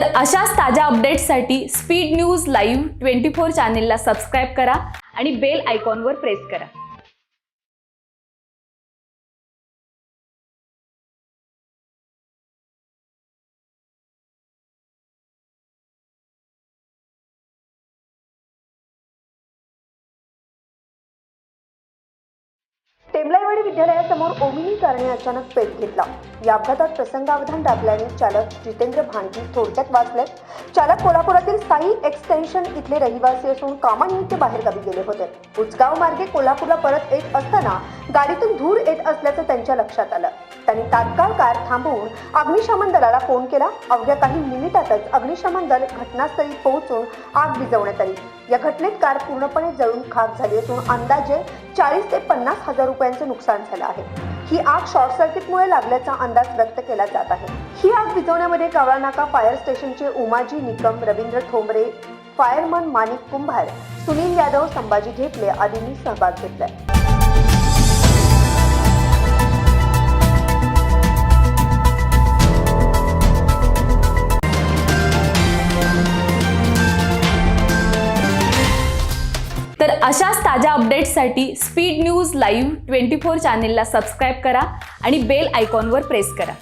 तर अशाच ताज्या अपडेट्ससाठी स्पीड न्यूज लाईव्ह 24 चॅनेलला सबस्क्राईब करा आणि बेल आयकॉनवर प्रेस करा। टेंबलाईवाडी विद्यालयासमोर ओमिनी कारने अचानक पेट घेतला। या अपघातात प्रसंगावधान टाकल्याने चालक जितेंद्र भांडजी थोडक्यात वाचले। चालक कोल्हापुरातील साई एक्सटेन्शन इथले रहिवासी असून कामानिमित्त बाहेरगावी गेले होते। उचगाव मार्गे कोल्हापूरला परत येत असताना गाडीतून धूर येत असल्याचं त्यांच्या लक्षात आलं। त्यांनी तात्काळ कार थांबवून अग्निशमन दलाला फोन केला। अवघ्या काही मिनिटातच अग्निशमन दल घटनास्थळी पोहोचून आग विझवण्यात आली। या घटनेत कार पूर्णपणे जळून खाक झाली असून अंदाजे 40 ते 50 हजार रुपयांचे नुकसान झालं आहे। ही आग शॉर्ट सर्किटमुळे लागल्याचा अंदाज व्यक्त केला जात आहे। ही आग विझवण्यामध्ये कावळा नाका फायर स्टेशनचे उमाजी निकम, रवींद्र थोंबरे, फायरमन माणिक कुंभार, सुनील यादव, संभाजी घेतले आदींनी सहभाग घेतलाय। तर अशाच ताज्या अपडेट्ससाठी स्पीड न्यूज लाईव्ह 24 चॅनेलला सबस्क्राईब करा आणि बेल आयकॉनवर प्रेस करा।